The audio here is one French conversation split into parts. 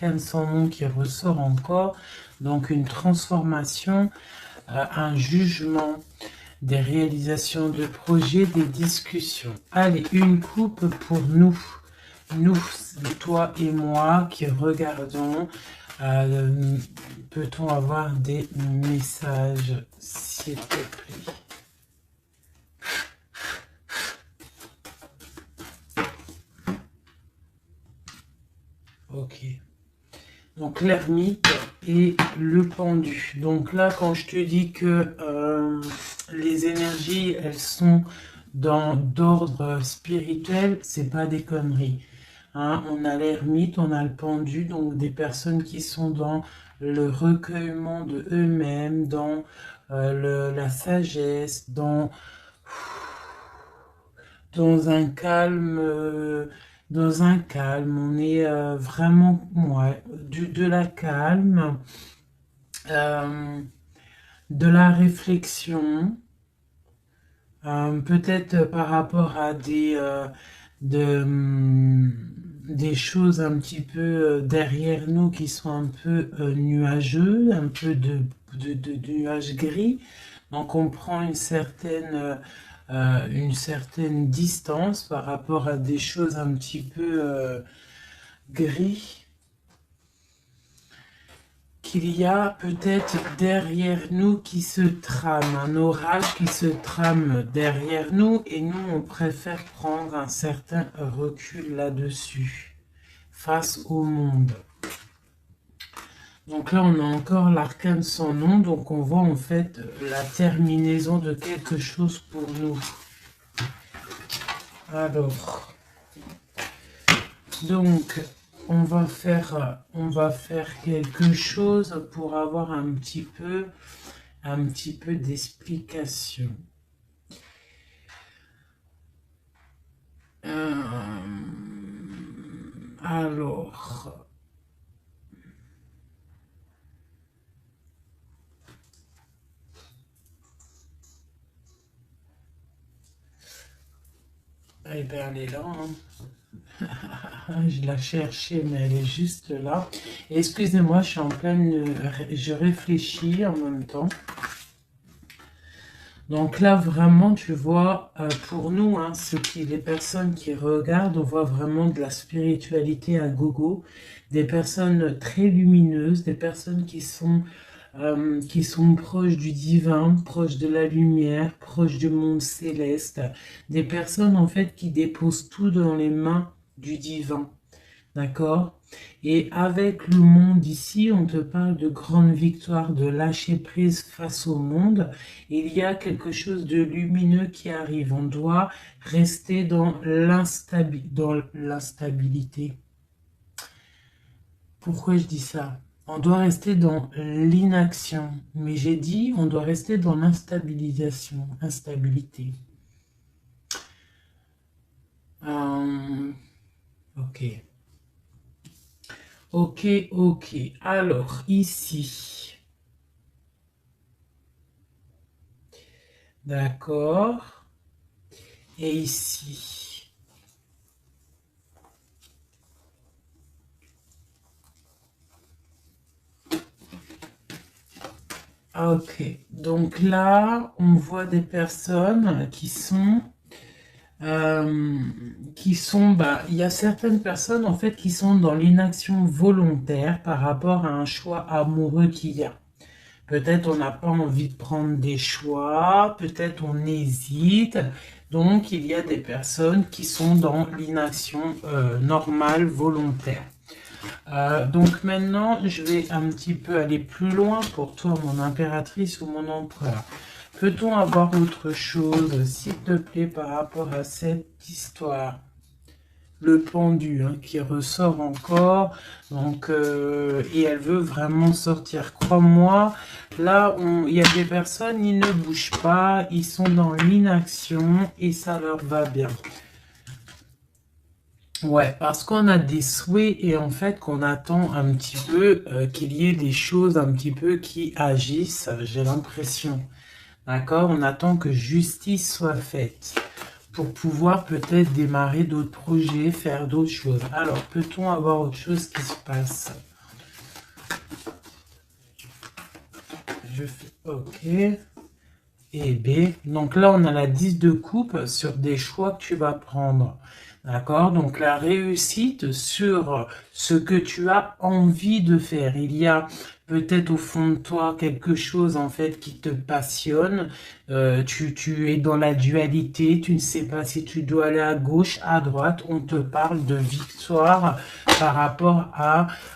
l'arcane sans nom qui ressort encore. Donc une transformation, un jugement, des réalisations de projets, des discussions. Allez, une coupe pour nous. Nous, toi et moi qui regardons. Peut-on avoir des messages, s'il te plaît? Ok. Donc l'ermite et le pendu. Donc là, quand je te dis que les énergies, elles sont d'ordre spirituel, c'est pas des conneries. Hein, on a l'ermite, on a le pendu, donc des personnes qui sont dans le recueillement de eux-mêmes, dans la sagesse, dans un calme, on est vraiment, ouais, de la calme, de la réflexion, peut-être par rapport à des choses un petit peu derrière nous qui sont un peu nuageux, un peu de nuages gris. Donc on prend une certaine distance par rapport à des choses un petit peu gris qu'il y a peut-être derrière nous qui se trame, un orage qui se trame derrière nous et nous on préfère prendre un certain recul là-dessus face au monde. Donc là on a encore l'arcane sans nom, donc on voit en fait la terminaison de quelque chose pour nous. Alors, donc on va faire quelque chose pour avoir un petit peu d'explication. Alors, eh bien elle est là, hein. Je la cherchais, mais elle est juste là. Excusez-moi, je suis en pleine... Je réfléchis en même temps. Donc là, vraiment, tu vois, pour nous, hein, les personnes qui regardent, on voit vraiment de la spiritualité à gogo. Des personnes très lumineuses, des personnes qui sont proches du divin, proches de la lumière, proches du monde céleste. Des personnes, en fait, qui déposent tout dans les mains du divin. D'accord? Et avec le monde ici, on te parle de grande victoire, de lâcher prise face au monde. Il y a quelque chose de lumineux qui arrive. On doit rester dans l'instabilité. Pourquoi je dis ça? On doit rester dans l'inaction. Mais j'ai dit, on doit rester dans l'instabilisation, instabilité. Ok. Ok, ok. Alors, ici. D'accord. Et ici. Ok. Donc là, on voit des personnes qui sont... il y a certaines personnes en fait qui sont dans l'inaction volontaire par rapport à un choix amoureux qu'il y a. Peut-être on n'a pas envie de prendre des choix, peut-être on hésite. Donc il y a des personnes qui sont dans l'inaction normale, volontaire. Donc maintenant, je vais un petit peu aller plus loin pour toi, mon impératrice ou mon empereur. Peut-on avoir autre chose, s'il te plaît, par rapport à cette histoire? Le pendu hein, qui ressort encore, donc et elle veut vraiment sortir. Crois-moi, là, il y a des personnes, ils ne bougent pas, ils sont dans l'inaction et ça leur va bien. Ouais, parce qu'on a des souhaits et en fait qu'on attend un petit peu qu'il y ait des choses un petit peu qui agissent, j'ai l'impression. D'accord? On attend que justice soit faite pour pouvoir peut-être démarrer d'autres projets, faire d'autres choses. Alors, peut-on avoir autre chose qui se passe? je fais OK et B. Donc là, on a la 10 de coupe sur des choix que tu vas prendre. D'accord? Donc la réussite sur ce que tu as envie de faire. Il y a peut-être au fond de toi quelque chose en fait qui te passionne. Tu es dans la dualité, tu ne sais pas si tu dois aller à gauche, à droite. On te parle de victoire par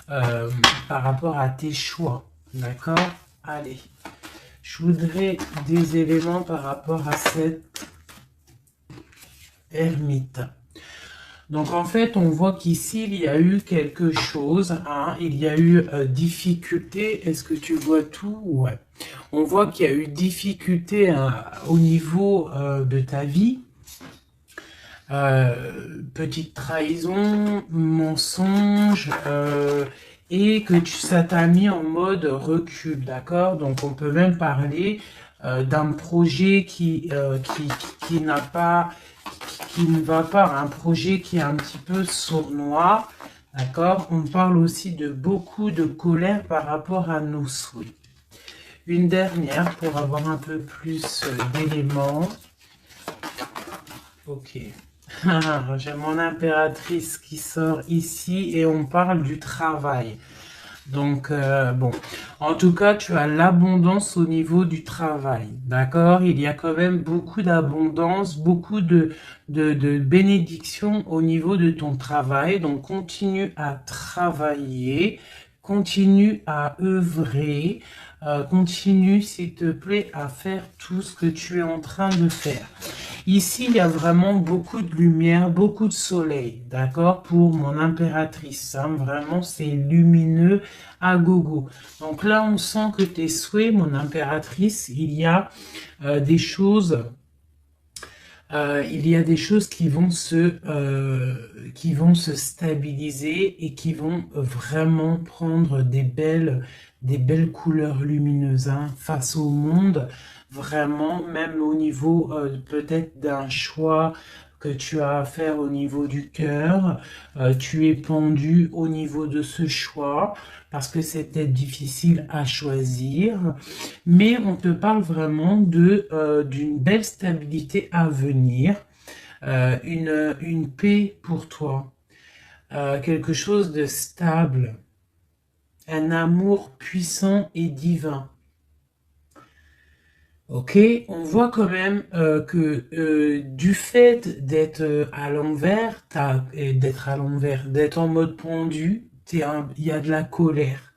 euh, par rapport à tes choix. D'accord? Allez. Je voudrais des éléments par rapport à cette ermite. Donc en fait, on voit qu'ici, il y a eu quelque chose, hein, il y a eu difficulté. Est-ce que tu vois tout? Ouais. On voit qu'il y a eu difficulté au niveau de ta vie. Petite trahison, mensonge, et que ça t'a mis en mode recul, d'accord? Donc on peut même parler d'un projet qui n'a pas qui ne va pas, un projet qui est un petit peu sournois, d'accord? On parle aussi de beaucoup de colère par rapport à nos souhaits. Une dernière pour avoir un peu plus d'éléments. Ok. J'ai mon impératrice qui sort ici et on parle du travail. Donc, bon, en tout cas, tu as l'abondance au niveau du travail, d'accord? Il y a quand même beaucoup d'abondance, beaucoup de bénédictions au niveau de ton travail. Donc, continue à travailler, continue à œuvrer, continue, s'il te plaît, à faire tout ce que tu es en train de faire. Ici, il y a vraiment beaucoup de lumière, beaucoup de soleil, d'accord, pour mon impératrice. Hein, vraiment, c'est lumineux à gogo. Donc là, on sent que tes souhaits, mon impératrice, il y a des choses qui vont se stabiliser et qui vont vraiment prendre des belles couleurs lumineuses, hein, face au monde, vraiment, même au niveau peut-être d'un choix que tu as à faire au niveau du cœur, tu es pendu au niveau de ce choix parce que c'était difficile à choisir, mais on te parle vraiment d'une belle stabilité à venir, une paix pour toi, quelque chose de stable, un amour puissant et divin. Ok, on voit quand même que du fait d'être à l'envers, d'être en mode pendu, il y a de la colère.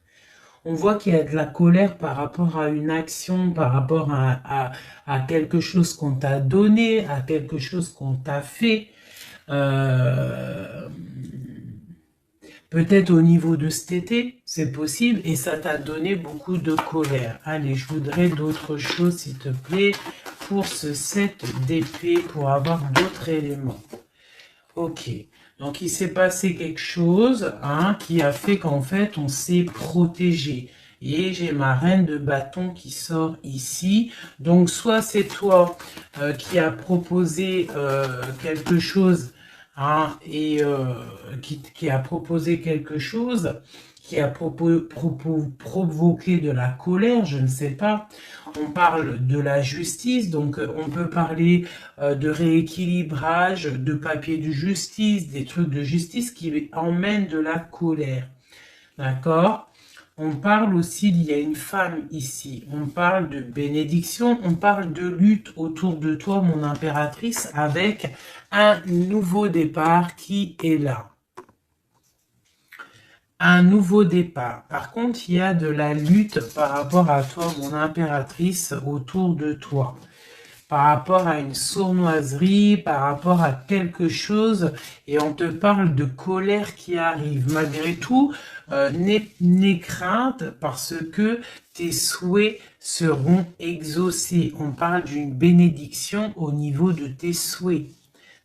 On voit qu'il y a de la colère par rapport à une action, par rapport à quelque chose qu'on t'a donné, à quelque chose qu'on t'a fait. Euh, Peut-être au niveau de cet été, c'est possible, et ça t'a donné beaucoup de colère. Allez, je voudrais d'autres choses, s'il te plaît, pour ce set d'épée, pour avoir d'autres éléments. Ok, donc il s'est passé quelque chose, hein, qui a fait qu'en fait on s'est protégé. Et j'ai ma reine de bâton qui sort ici. Donc soit c'est toi qui as proposé quelque chose, hein, et qui a proposé quelque chose, qui a provoqué de la colère, je ne sais pas. On parle de la justice, donc on peut parler de rééquilibrage, de papier de justice, des trucs de justice qui emmènent de la colère. D'accord? On parle aussi, il y a une femme ici, on parle de bénédiction, on parle de lutte autour de toi, mon impératrice, avec un nouveau départ qui est là. Un nouveau départ. Par contre, il y a de la lutte par rapport à toi, mon impératrice, autour de toi. Par rapport à une sournoiserie, par rapport à quelque chose, et on te parle de colère qui arrive. Malgré tout, n'aie crainte parce que tes souhaits seront exaucés. On parle d'une bénédiction au niveau de tes souhaits.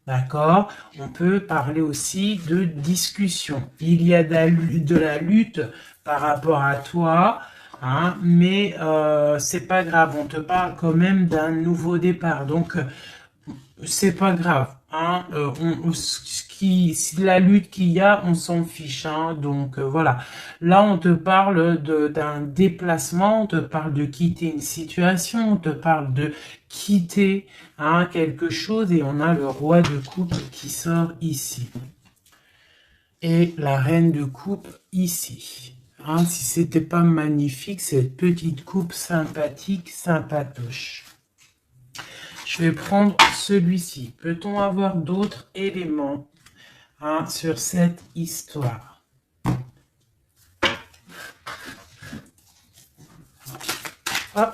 D'accord? On peut parler aussi de discussion. Il y a de la lutte par rapport à toi, hein, mais c'est pas grave. On te parle quand même d'un nouveau départ. Donc, c'est pas grave. Hein, la lutte qu'il y a, on s'en fiche. Hein, donc voilà. Là, on te parle d'un déplacement, on te parle de quitter une situation, on te parle de quitter quelque chose, et on a le roi de coupe qui sort ici. Et la reine de coupe ici. Hein, si c'était pas magnifique, cette petite coupe sympathique, sympatoche. Je vais prendre celui-ci. Peut-on avoir d'autres éléments sur cette histoire? Hop.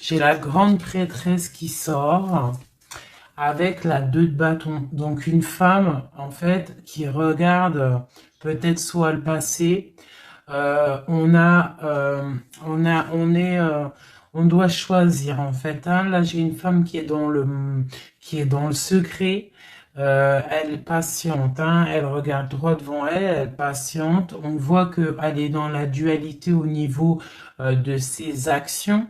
J'ai la grande prêtresse qui sort avec la 2 de bâton. Donc une femme, en fait, qui regarde peut-être soit le passé. On doit choisir, en fait. Hein. Là, j'ai une femme qui est dans le secret. Elle est patiente, hein. Elle regarde droit devant elle, elle patiente. On voit qu'elle est dans la dualité au niveau de ses actions.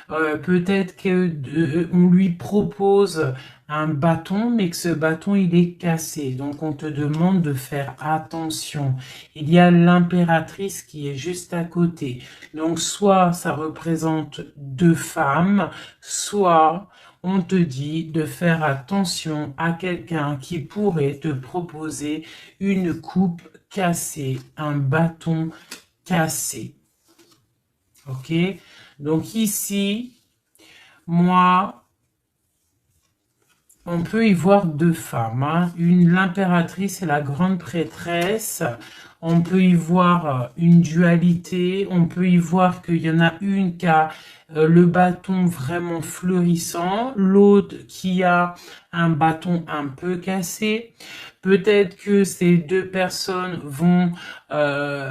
Peut-être qu'on lui propose un bâton, mais que ce bâton, il est cassé. Donc, on te demande de faire attention. Il y a l'impératrice qui est juste à côté. Donc, soit ça représente 2 femmes, soit on te dit de faire attention à quelqu'un qui pourrait te proposer une coupe cassée, un bâton cassé. Ok? Donc ici, moi, on peut y voir 2 femmes. Hein. L'impératrice et la grande prêtresse. On peut y voir une dualité. On peut y voir qu'il y en a une qui a le bâton vraiment fleurissant, l'autre qui a un bâton un peu cassé. Peut-être que ces 2 personnes vont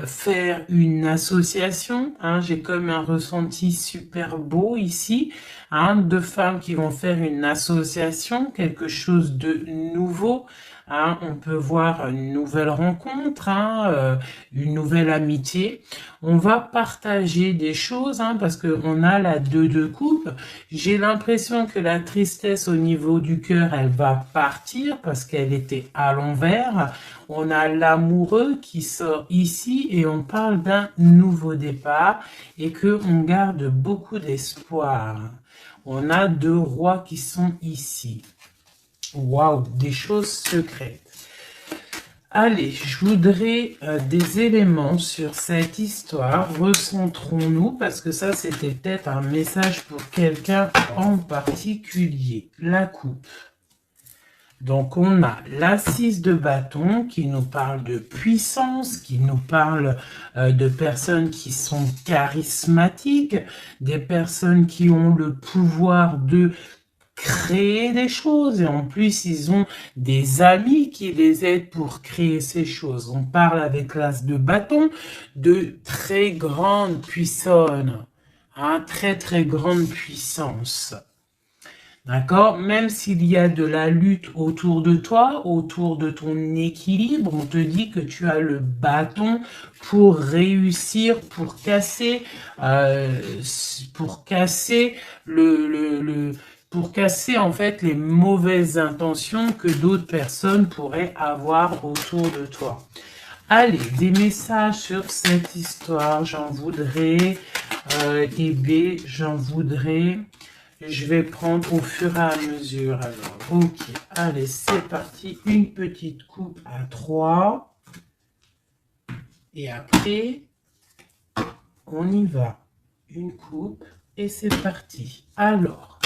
faire une association. Hein. J'ai comme un ressenti super beau ici. Hein, 2 femmes qui vont faire une association, quelque chose de nouveau. Hein, on peut voir une nouvelle rencontre, une nouvelle amitié. On va partager des choses parce qu'on a la 2 de coupe. J'ai l'impression que la tristesse au niveau du cœur, elle va partir parce qu'elle était à l'envers. On a l'amoureux qui sort ici et on parle d'un nouveau départ et qu'on garde beaucoup d'espoir. On a 2 rois qui sont ici. Waouh, des choses secrètes. Allez, je voudrais des éléments sur cette histoire. Recentrons-nous, parce que ça, c'était peut-être un message pour quelqu'un en particulier. La coupe. Donc, on a l'assise de bâton qui nous parle de puissance, qui nous parle de personnes qui sont charismatiques, des personnes qui ont le pouvoir de créer des choses, et en plus ils ont des amis qui les aident pour créer ces choses. On parle avec l'as de bâton de très grande puissance, très grande puissance. D'accord? Même s'il y a de la lutte autour de toi, autour de ton équilibre, on te dit que tu as le bâton pour réussir, pour casser pour casser en fait les mauvaises intentions que d'autres personnes pourraient avoir autour de toi. Allez, des messages sur cette histoire, j'en voudrais, j'en voudrais. Je vais prendre au fur et à mesure. Alors, ok, allez, c'est parti. Une petite coupe à 3. Et après, on y va. Une coupe et c'est parti. Alors,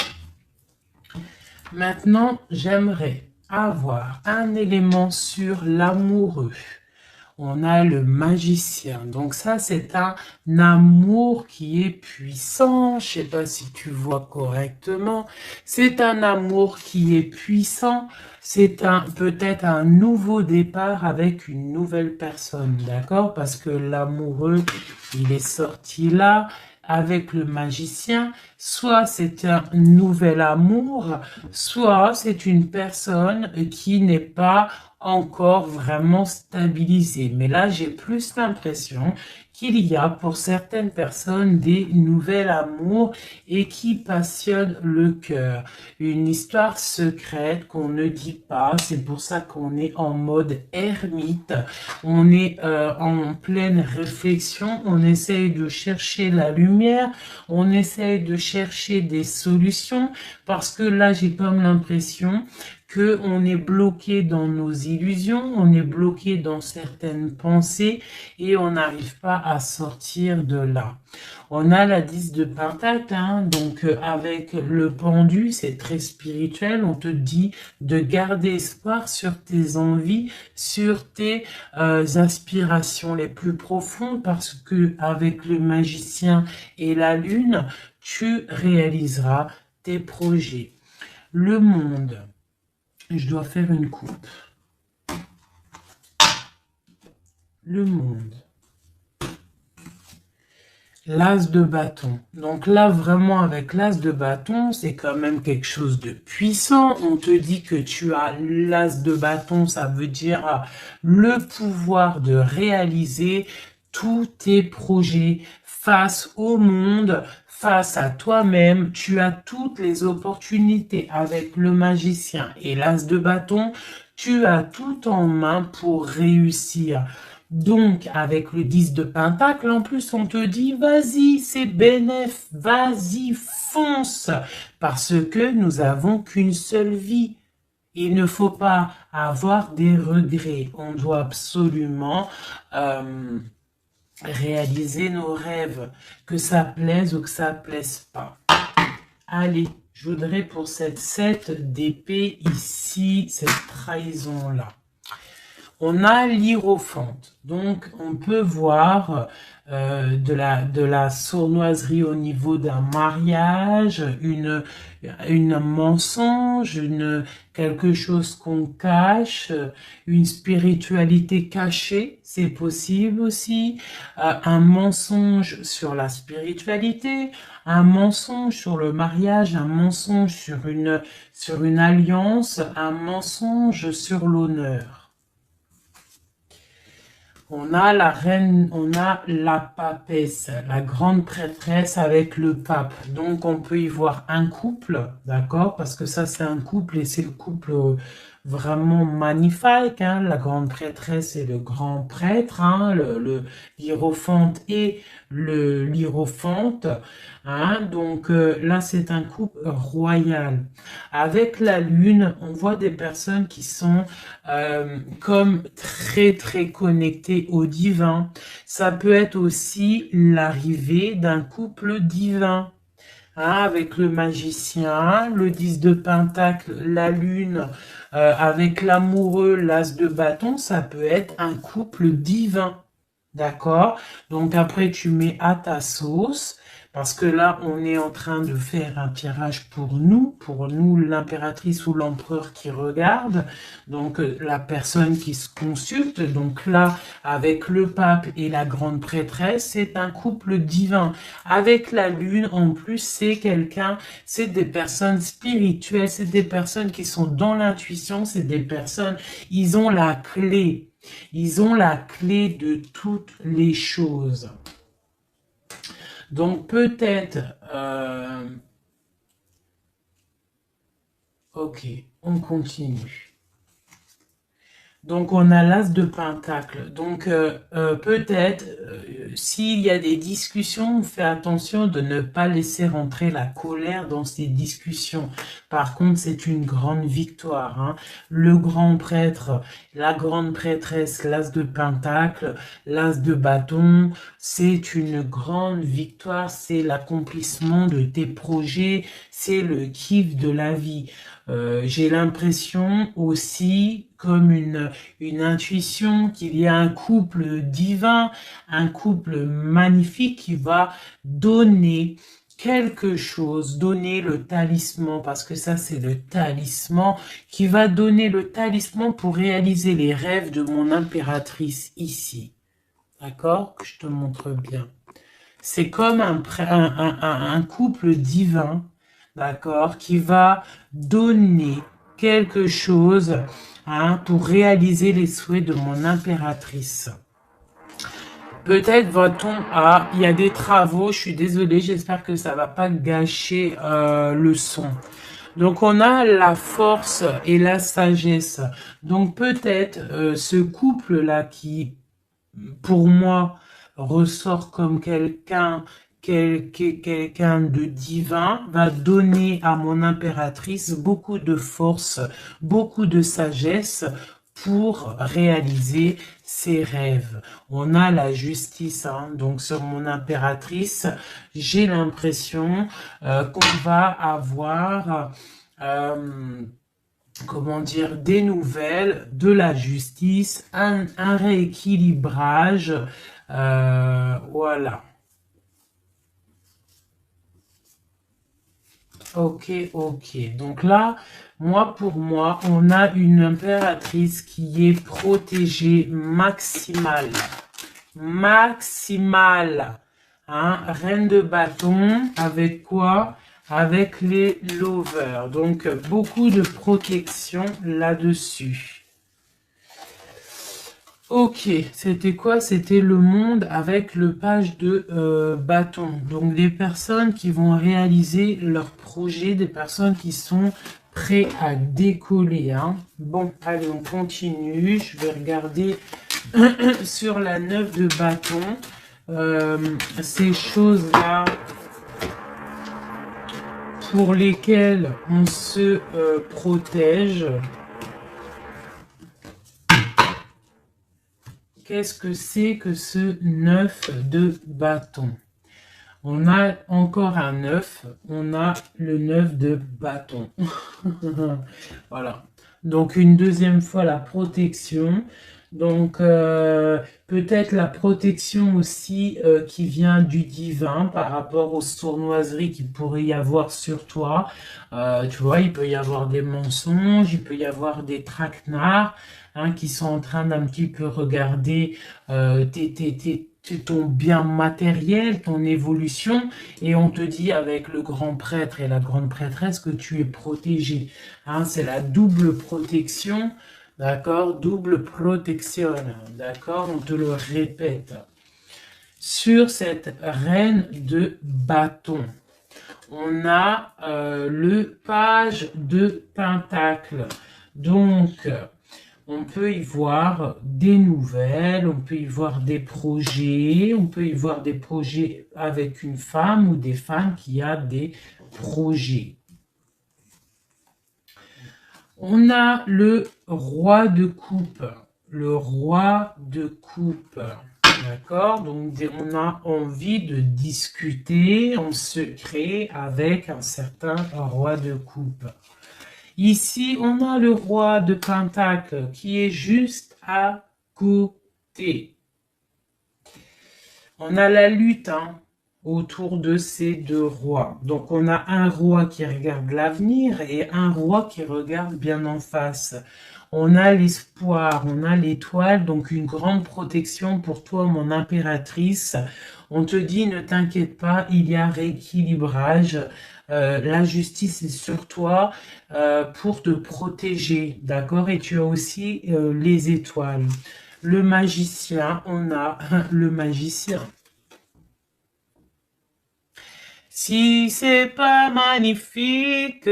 maintenant, j'aimerais avoir un élément sur l'amoureux. On a le magicien. Donc ça, c'est un amour qui est puissant. Je sais pas si tu vois correctement. C'est un amour qui est puissant. C'est peut-être un nouveau départ avec une nouvelle personne. D'accord? Parce que l'amoureux, il est sorti là avec le magicien. soit c'est un nouvel amour, soit c'est une personne qui n'est pas encore vraiment stabilisée. Mais là, j'ai plus l'impression qu'il y a pour certaines personnes des nouvelles amours et qui passionnent le cœur. Une histoire secrète qu'on ne dit pas, c'est pour ça qu'on est en mode ermite, on est en pleine réflexion, on essaye de chercher la lumière, on essaye de chercher des solutions, parce que là j'ai comme l'impression que on est bloqué dans nos illusions, on est bloqué dans certaines pensées et on n'arrive pas à sortir de là. On a la 10 de Pentacle, hein, donc avec le pendu, c'est très spirituel, on te dit de garder espoir sur tes envies, sur tes aspirations les plus profondes, parce que avec le magicien et la lune, tu réaliseras tes projets. Le monde. Je dois faire une coupe. Le monde. L'as de bâton. Donc là, vraiment, avec l'as de bâton, c'est quand même quelque chose de puissant. On te dit que tu as l'as de bâton, ça veut dire le pouvoir de réaliser tous tes projets face au monde, face à toi-même. Tu as toutes les opportunités avec le magicien et l'as de bâton. Tu as tout en main pour réussir. Donc, avec le 10 de Pentacle, en plus, on te dit, vas-y, c'est bénéf, vas-y, fonce, parce que nous avons qu'une seule vie. Il ne faut pas avoir des regrets. On doit absolument réaliser nos rêves, que ça plaise ou que ça plaise pas. Allez, je voudrais pour cette 7 d'épée ici, cette trahison-là. On a l'hiérophante, donc on peut voir de la sournoiserie au niveau d'un mariage, une mensonge, quelque chose qu'on cache, une spiritualité cachée, c'est possible aussi, un mensonge sur la spiritualité, un mensonge sur le mariage, un mensonge sur une alliance, un mensonge sur l'honneur. On a la reine, on a la papesse, la grande prêtresse avec le pape. Donc, on peut y voir un couple, d'accord? Parce que ça, c'est un couple et c'est le couple vraiment magnifique, hein? La grande prêtresse et le grand prêtre, hein? L'hiérophante et l'hiérophante, hein? Donc, là, c'est un couple royal. Avec la lune, on voit des personnes qui sont comme très très connectées au divin. Ça peut être aussi l'arrivée d'un couple divin. Hein, avec le magicien, le 10 de Pentacle, la lune, avec l'amoureux, l'as de bâton, ça peut être un couple divin. D'accord? Donc après, tu mets à ta sauce, parce que là, on est en train de faire un tirage pour nous l'impératrice ou l'empereur qui regarde, donc la personne qui se consulte. Donc là, avec le pape et la grande prêtresse, c'est un couple divin. Avec la lune, en plus, c'est des personnes spirituelles, c'est des personnes qui sont dans l'intuition, c'est des personnes, ils ont la clé. Ils ont la clé de toutes les choses. Donc peut-être... ok, on continue. Donc, on a l'as de Pentacle. Donc, peut-être, s'il y a des discussions, on fait attention de ne pas laisser rentrer la colère dans ces discussions. Par contre, c'est une grande victoire. Hein. Le grand prêtre, la grande prêtresse, l'as de Pentacle, l'as de bâton, c'est une grande victoire. C'est l'accomplissement de tes projets. C'est le kiff de la vie. J'ai l'impression aussi, comme une intuition, qu'il y a un couple divin, un couple magnifique qui va donner quelque chose, donner le talisman, parce que ça c'est le talisman, qui va donner le talisman pour réaliser les rêves de mon impératrice ici. D'accord? Que je te montre bien. C'est comme un couple divin, d'accord, qui va donner quelque chose, hein, pour réaliser les souhaits de mon impératrice. Peut-être va-t-on il y a des travaux, je suis désolée, j'espère que ça va pas gâcher le son. Donc on a la force et la sagesse. Donc peut-être ce couple-là qui, pour moi, ressort comme quelqu'un de divin, va donner à mon impératrice beaucoup de force, beaucoup de sagesse pour réaliser ses rêves. On a la justice, hein, donc sur mon impératrice, j'ai l'impression qu'on va avoir comment dire, des nouvelles, de la justice, un rééquilibrage, voilà. Ok, ok. Donc là, pour moi, on a une impératrice qui est protégée maximale. Maximale. Hein? Reine de bâton, avec quoi? Avec les lovers. Donc, beaucoup de protection là-dessus. Ok, c'était quoi? C'était le monde avec le page de bâton. Donc, des personnes qui vont réaliser leur projet, des personnes qui sont prêts à décoller. Hein. Bon, allez, on continue. Je vais regarder sur la 9 de bâton. Ces choses-là pour lesquelles on se protège. Qu'est-ce que c'est que ce 9 de bâton? On a encore un 9, on a le 9 de bâton. Voilà. Donc une deuxième fois la protection. Donc peut-être la protection aussi qui vient du divin par rapport aux sournoiseries qu'il pourrait y avoir sur toi. Tu vois, il peut y avoir des mensonges, il peut y avoir des traquenards, hein, qui sont en train d'un petit peu regarder ton bien matériel, ton évolution, et on te dit avec le grand prêtre et la grande prêtresse que tu es protégé. Hein, c'est la double protection, d'accord? Double protection, d'accord? On te le répète. Sur cette reine de bâton, on a le page de pentacle. Donc, on peut y voir des nouvelles, on peut y voir des projets, on peut y voir des projets avec une femme ou des femmes qui a des projets. On a le roi de coupe. Le roi de coupe. D'accord? Donc, on a envie de discuter en secret avec un certain roi de coupe. Ici, on a le roi de pentacle qui est juste à côté. On a la lutte, hein, autour de ces deux rois. Donc, on a un roi qui regarde l'avenir et un roi qui regarde bien en face. On a l'espoir, on a l'étoile, donc une grande protection pour toi, mon impératrice. On te dit, ne t'inquiète pas, il y a rééquilibrage. La justice est sur toi pour te protéger, d'accord? Et tu as aussi les étoiles. Le magicien, on a le magicien. Si c'est pas magnifique,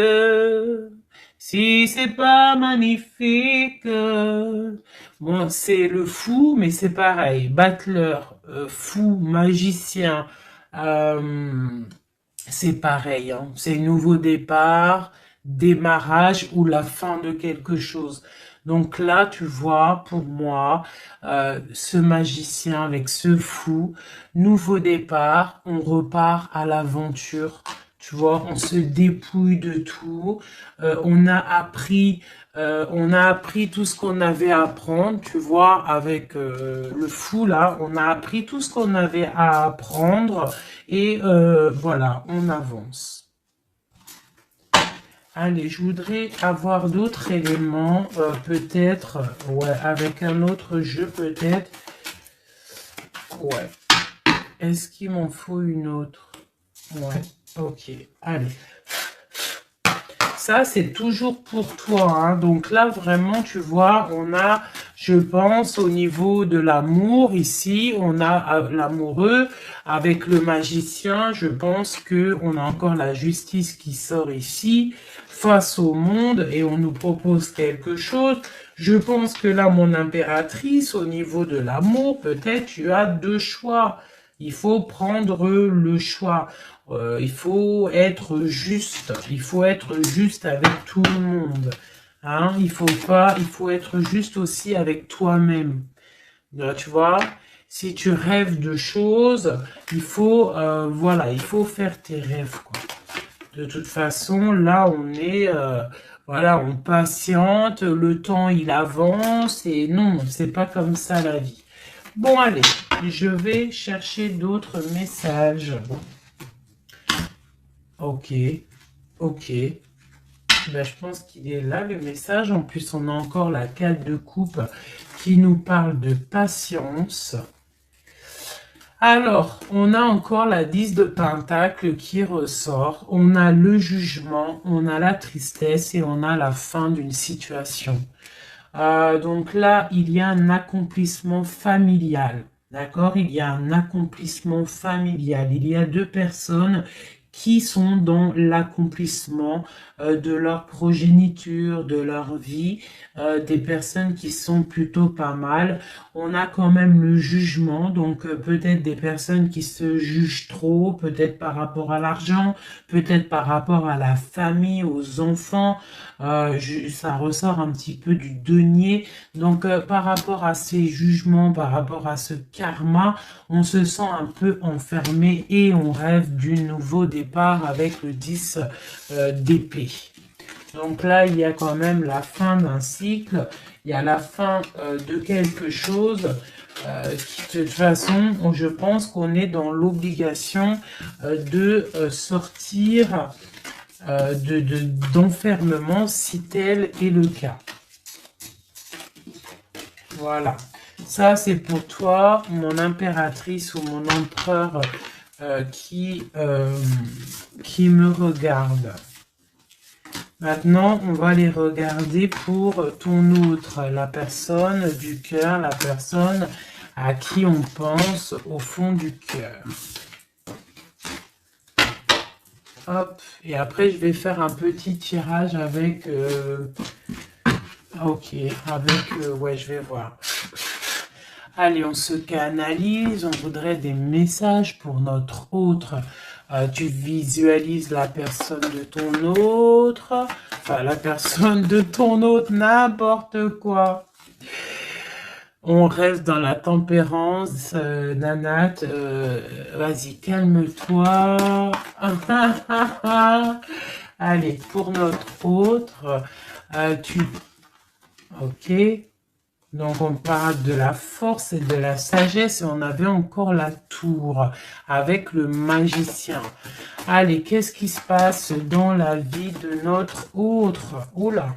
si c'est pas magnifique, bon, c'est le fou, mais c'est pareil. Battleur, fou, magicien, c'est pareil. Hein. C'est nouveau départ, démarrage ou la fin de quelque chose. Donc là, tu vois, pour moi, ce magicien avec ce fou, nouveau départ, on repart à l'aventure. Tu vois, on se dépouille de tout. On a appris tout ce qu'on avait à apprendre. Tu vois, avec le fou là, on a appris tout ce qu'on avait à apprendre et voilà, on avance. Allez, je voudrais avoir d'autres éléments, peut-être, ouais, avec un autre jeu, peut-être. Ouais. Est-ce qu'il m'en faut une autre? Ouais, ok. Allez. Ça, c'est toujours pour toi, hein. Donc là, vraiment, tu vois, on a, je pense, au niveau de l'amour, ici, on a l'amoureux avec le magicien. Je pense que on a encore la justice qui sort ici, face au monde, et on nous propose quelque chose. Je pense que là, mon impératrice, au niveau de l'amour, peut-être tu as deux choix. Il faut prendre le choix. Il faut être juste. Il faut être juste avec tout le monde. Hein? Il faut être juste aussi avec toi-même. Là, tu vois, si tu rêves de choses, il faut, voilà, il faut faire tes rêves, quoi. De toute façon, là, on est, voilà, on patiente, le temps, il avance, et non, c'est pas comme ça la vie. Bon, allez, je vais chercher d'autres messages. Ok, ok. Ben, je pense qu'il est là, le message. En plus, on a encore la 4 de coupe qui nous parle de patience. Alors, on a encore la 10 de pentacle qui ressort. On a le jugement, on a la tristesse et on a la fin d'une situation. Donc là, il y a un accomplissement familial. D'accord? Il y a un accomplissement familial. Il y a deux personnes qui sont dans l'accomplissement de leur progéniture, de leur vie, des personnes qui sont plutôt pas mal. On a quand même le jugement, donc peut-être des personnes qui se jugent trop, peut-être par rapport à l'argent, peut-être par rapport à la famille, aux enfants. Ça ressort un petit peu du denier. Donc par rapport à ces jugements, par rapport à ce karma, on se sent un peu enfermé et on rêve du nouveau départ avec le 10 d'épée. Donc là, il y a quand même la fin d'un cycle, il y a la fin de quelque chose. De toute façon, je pense qu'on est dans l'obligation de sortir d'enfermement si tel est le cas. Voilà. Ça, c'est pour toi, mon impératrice ou mon empereur qui me regarde. Maintenant, on va les regarder pour ton autre, la personne du cœur, la personne à qui on pense au fond du cœur. Hop, et après je vais faire un petit tirage avec... ok, avec... ouais, je vais voir. Allez, on se canalise, on voudrait des messages pour notre autre. Tu visualises la personne de ton autre, enfin la personne de ton autre, n'importe quoi. On reste dans la tempérance, Nanat, vas-y, calme-toi. Allez, pour notre autre, ok. Donc on parle de la force et de la sagesse et on avait encore la tour avec le magicien. Allez, qu'est-ce qui se passe dans la vie de notre autre? Oula!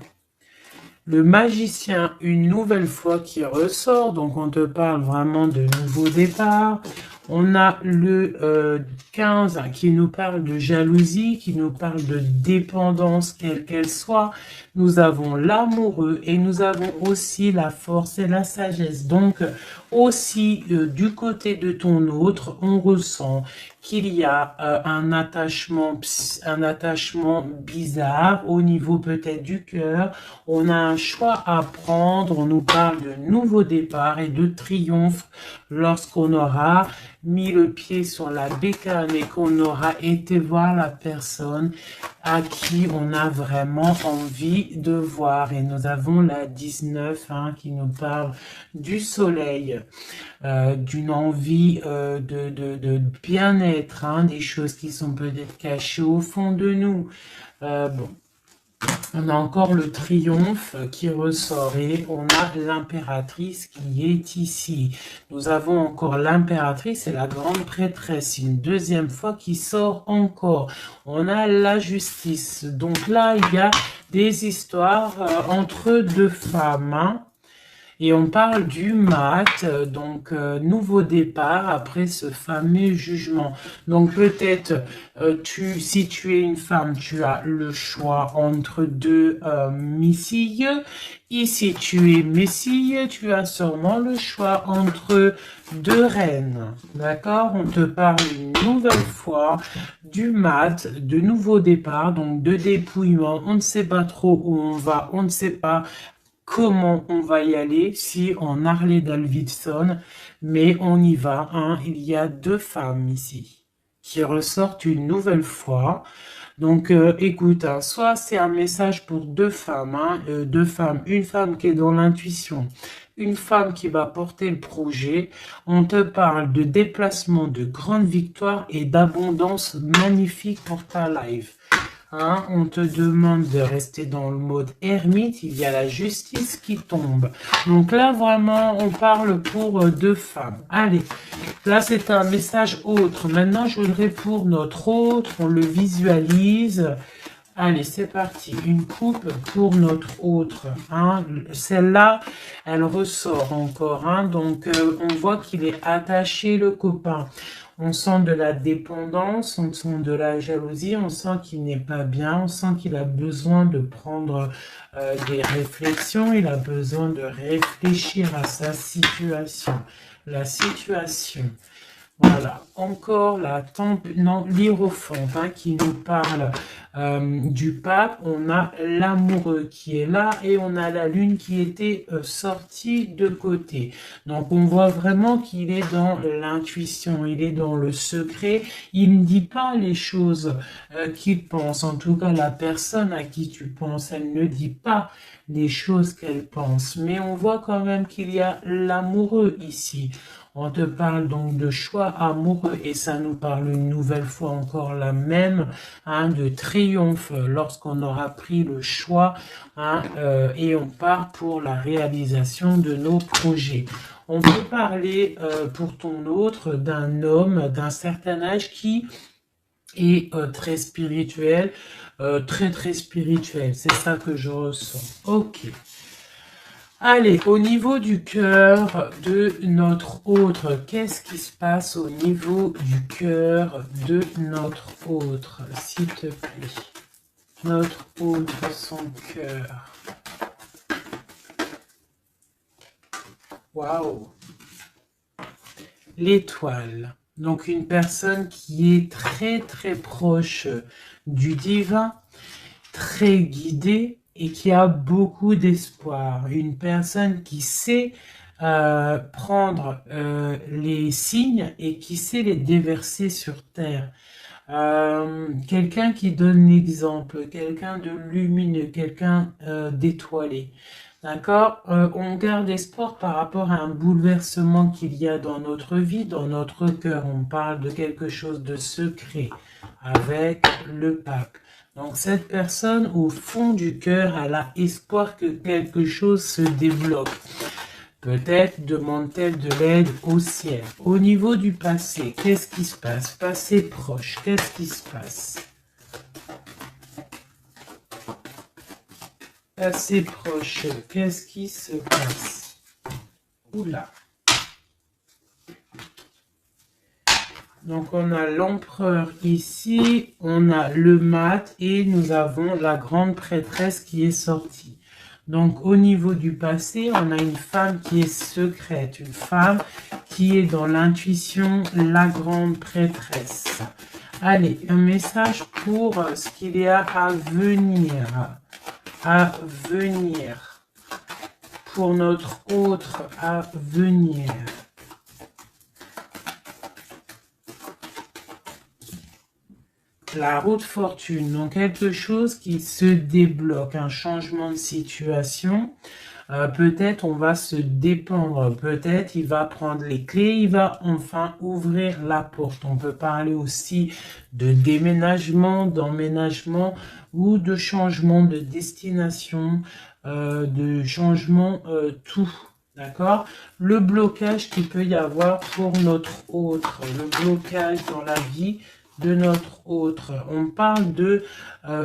Le magicien, une nouvelle fois qui ressort, donc on te parle vraiment de nouveau départ. On a le 15 qui nous parle de jalousie, qui nous parle de dépendance, quelle qu'elle soit. Nous avons l'amoureux et nous avons aussi la force et la sagesse. Donc aussi du côté de ton autre, on ressent qu'il y a un attachement bizarre au niveau peut-être du cœur. On a un choix à prendre. On nous parle de nouveau départ et de triomphe lorsqu'on aura mis le pied sur la bécane et qu'on aura été voir la personne à qui on a vraiment envie de voir. Et nous avons la 19 qui nous parle du soleil, d'une envie de bien-être, des choses qui sont peut-être cachées au fond de nous. Bon. On a encore le triomphe qui ressort et on a l'impératrice qui est ici. Nous avons encore l'impératrice et la grande prêtresse, une deuxième fois qui sort encore. On a la justice. Donc là, il y a des histoires entre deux femmes. Et on parle du mat, donc nouveau départ après ce fameux jugement. Donc peut-être, si tu es une femme, tu as le choix entre deux missiles. Et si tu es messie, tu as sûrement le choix entre deux reines. D'accord? On te parle une nouvelle fois du mat, de nouveau départ, donc de dépouillement. On ne sait pas trop où on va, on ne sait pas comment on va y aller si on Harley Davidson, mais on y va, hein. Il y a deux femmes ici qui ressortent une nouvelle fois. Donc, écoute, hein, soit c'est un message pour deux femmes, hein, deux femmes, une femme qui est dans l'intuition, une femme qui va porter le projet. On te parle de déplacement, de grande victoire et d'abondance magnifique pour ta life. Hein, on te demande de rester dans le mode ermite, il y a la justice qui tombe. Donc là, vraiment, on parle pour deux femmes. Allez, là, c'est un message autre. Maintenant, je voudrais pour notre autre, on le visualise. Allez, c'est parti. Une coupe pour notre autre. Hein. Celle-là, elle ressort encore. Hein. Donc, on voit qu'il est attaché, le copain. On sent de la dépendance, on sent de la jalousie, on sent qu'il n'est pas bien, on sent qu'il a besoin de prendre des réflexions, il a besoin de réfléchir à sa situation. La situation. Voilà, encore la l'hiérophante hein, qui nous parle du pape. On a l'amoureux qui est là et on a la lune qui était sortie de côté. Donc on voit vraiment qu'il est dans l'intuition, il est dans le secret. Il ne dit pas les choses qu'il pense. En tout cas, la personne à qui tu penses, elle ne dit pas les choses qu'elle pense. Mais on voit quand même qu'il y a l'amoureux ici. On te parle donc de choix amoureux et ça nous parle une nouvelle fois encore la même, hein, de triomphe lorsqu'on aura pris le choix hein, et on part pour la réalisation de nos projets. On peut parler pour ton autre d'un homme d'un certain âge qui est très spirituel, très spirituel. C'est ça que je ressens. Ok. Allez, au niveau du cœur de notre autre, qu'est-ce qui se passe au niveau du cœur de notre autre, s'il te plaît? Notre autre, son cœur. Waouh! L'étoile. Donc une personne qui est très proche du divin, très guidée, et qui a beaucoup d'espoir. Une personne qui sait prendre les signes et qui sait les déverser sur terre. Quelqu'un qui donne l'exemple, quelqu'un de lumineux, quelqu'un d'étoilé. D'accord? On garde espoir par rapport à un bouleversement qu'il y a dans notre vie, dans notre cœur. On parle de quelque chose de secret avec le pape. Donc cette personne, au fond du cœur, elle a espoir que quelque chose se débloque. Peut-être demande-t-elle de l'aide au ciel. Au niveau du passé, qu'est-ce qui se passe? Passé proche, qu'est-ce qui se passe? Passé proche, qu'est-ce qui se passe? Oula. Donc on a l'empereur ici, on a le mat et nous avons la grande prêtresse qui est sortie. Donc au niveau du passé, on a une femme qui est secrète, une femme qui est dans l'intuition, la grande prêtresse. Allez, un message pour ce qu'il y a à venir. À venir. Pour notre autre à venir. La route fortune, donc quelque chose qui se débloque, un changement de situation. Peut-être on va se dépendre, peut-être il va prendre les clés, il va enfin ouvrir la porte. On peut parler aussi de déménagement, d'emménagement ou de changement de destination, de changement tout. D'accord? Le blocage qu'il peut y avoir pour notre autre, le blocage dans la vie de notre autre. On parle de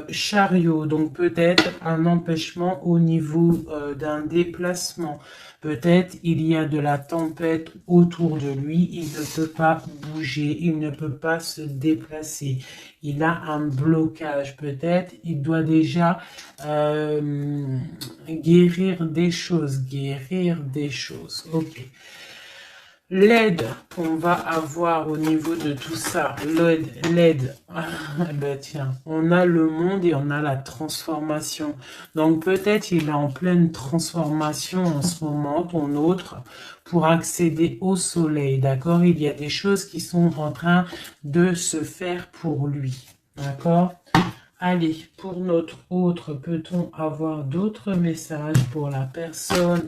chariot, donc peut-être un empêchement au niveau d'un déplacement. Peut-être il y a de la tempête autour de lui, il ne peut pas bouger, il ne peut pas se déplacer. Il a un blocage, peut-être il doit déjà guérir des choses, Ok. L'aide qu'on va avoir au niveau de tout ça, l'aide, ben tiens, on a le monde et on a la transformation. Donc peut-être il est en pleine transformation en ce moment, ton autre, pour accéder au soleil, d'accord? Il y a des choses qui sont en train de se faire pour lui, d'accord? Allez, pour notre autre, peut-on avoir d'autres messages pour la personne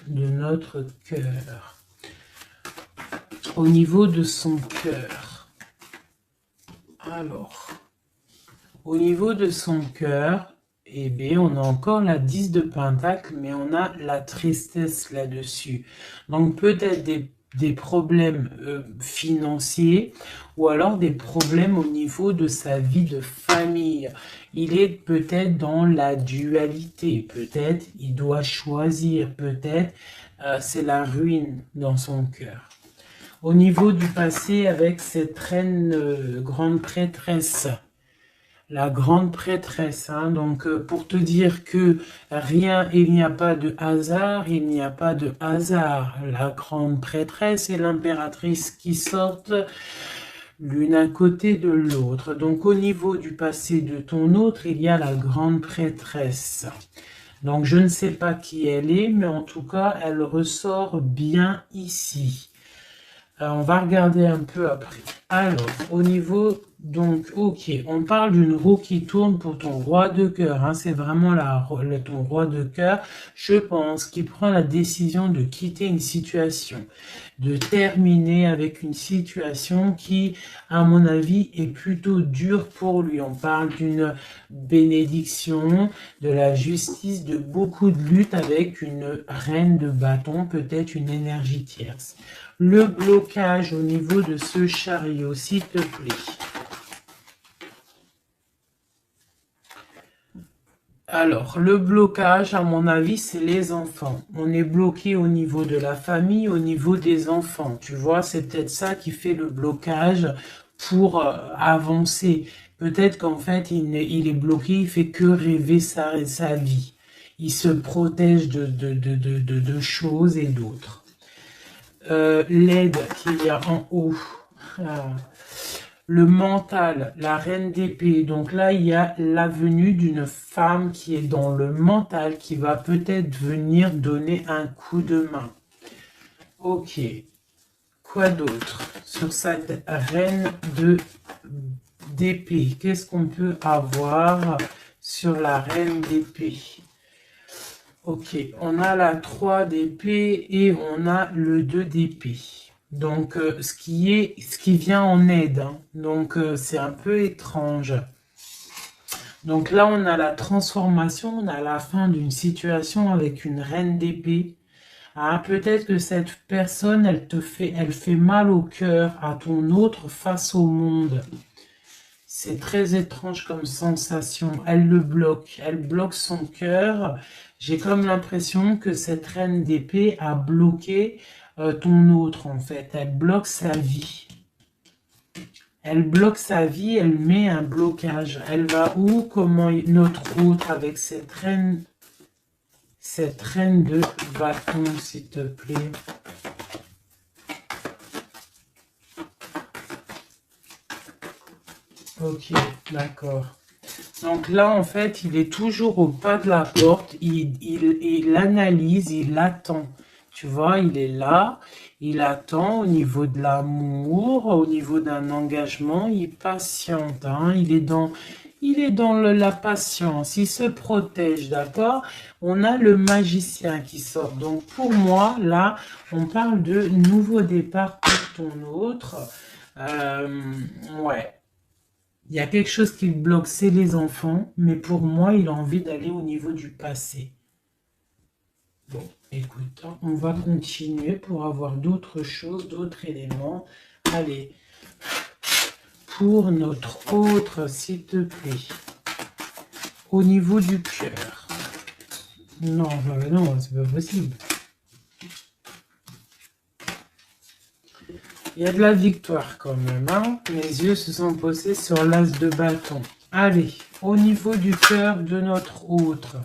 de notre cœur? Au niveau de son cœur. Alors, au niveau de son cœur, eh bien, on a encore la 10 de Pentacle, mais on a la tristesse là-dessus. Donc, peut-être des problèmes financiers ou alors des problèmes au niveau de sa vie de famille. Il est peut-être dans la dualité, peut-être il doit choisir, peut-être c'est la ruine dans son cœur. Au niveau du passé, avec cette reine grande prêtresse, la grande prêtresse, hein, donc pour te dire que rien, il n'y a pas de hasard, il n'y a pas de hasard. La grande prêtresse et l'impératrice qui sortent l'une à côté de l'autre. Donc au niveau du passé de ton autre, il y a la grande prêtresse. Donc je ne sais pas qui elle est, mais en tout cas, elle ressort bien ici. On va regarder un peu après. Alors, au niveau, donc, ok, on parle d'une roue qui tourne pour ton roi de cœur. Hein, c'est vraiment ton roi de cœur, je pense, qui prend la décision de quitter une situation, de terminer avec une situation qui, à mon avis, est plutôt dure pour lui. On parle d'une bénédiction, de la justice, de beaucoup de lutte avec une reine de bâton, peut-être une énergie tierce. Le blocage au niveau de ce chariot, s'il te plaît. Alors, le blocage, à mon avis, c'est les enfants. On est bloqué au niveau de la famille, au niveau des enfants. Tu vois, c'est peut-être ça qui fait le blocage pour avancer. Peut-être qu'en fait, il est bloqué, il fait que rêver sa vie. Il se protège de choses et d'autres. L'aide qu'il y a en haut, le mental, la reine d'épée. Donc là, il y a la venue d'une femme qui est dans le mental, qui va peut-être venir donner un coup de main. Ok. Quoi d'autre sur cette reine d'épée? Qu'est-ce qu'on peut avoir sur la reine d'épée? Ok, on a la 3 d'épée et on a le 2 d'épée. Donc, ce qui vient en aide. Hein. Donc, c'est un peu étrange. Donc là, on a la transformation, on a la fin d'une situation avec une reine d'épée. Ah, peut-être que cette personne, elle fait mal au cœur à ton autre face au monde. C'est très étrange comme sensation. Elle bloque son cœur. J'ai comme l'impression que cette reine d'épée a bloqué ton autre en fait. Elle bloque sa vie. Elle bloque sa vie, elle met un blocage. Elle va où? Comment notre autre avec cette reine de bâton, s'il te plaît. Ok, d'accord. Donc là, en fait, il est toujours au pas de la porte, il analyse, il attend. Tu vois, il est là, il attend au niveau de l'amour, au niveau d'un engagement, il patiente, hein, il est dans la patience, il se protège, d'accord? On a le magicien qui sort. Donc pour moi, là, on parle de nouveau départ pour ton autre. Ouais. Il y a quelque chose qui le bloque, c'est les enfants, mais pour moi, il a envie d'aller au niveau du passé. Bon, écoute, on va continuer pour avoir d'autres choses, d'autres éléments. Allez, Pour notre autre, s'il te plaît. Au niveau du cœur. Non, non, c'est pas possible. Il y a de la victoire quand même, hein. Mes yeux se sont posés sur l'as de bâton. Allez, au niveau du cœur de notre autre.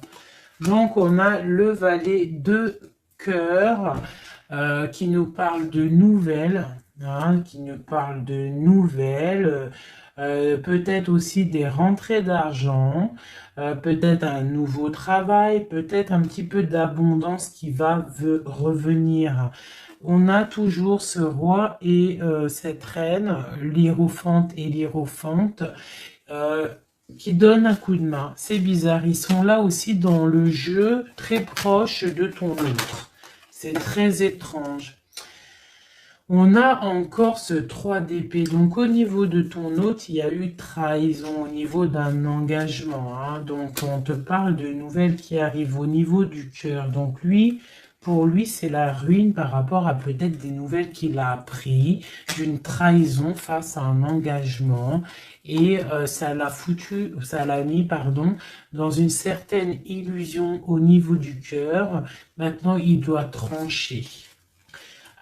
Donc, on a le valet de cœur qui nous parle de nouvelles, hein, peut-être aussi des rentrées d'argent, peut-être un nouveau travail, peut-être un petit peu d'abondance qui va revenir. On a toujours ce roi et cette reine, l'hiérophante et l'hiérophante, qui donnent un coup de main. C'est bizarre, ils sont là aussi dans le jeu, très proche de ton autre. C'est très étrange. On a encore ce 3 d'épée. Donc au niveau de ton hôte, il y a eu trahison au niveau d'un engagement, hein. Donc on te parle de nouvelles qui arrivent au niveau du cœur. Donc lui, pour lui, c'est la ruine par rapport à peut-être des nouvelles qu'il a appris, d'une trahison face à un engagement. Et ça l'a mis, pardon, dans une certaine illusion au niveau du cœur. Maintenant, il doit trancher.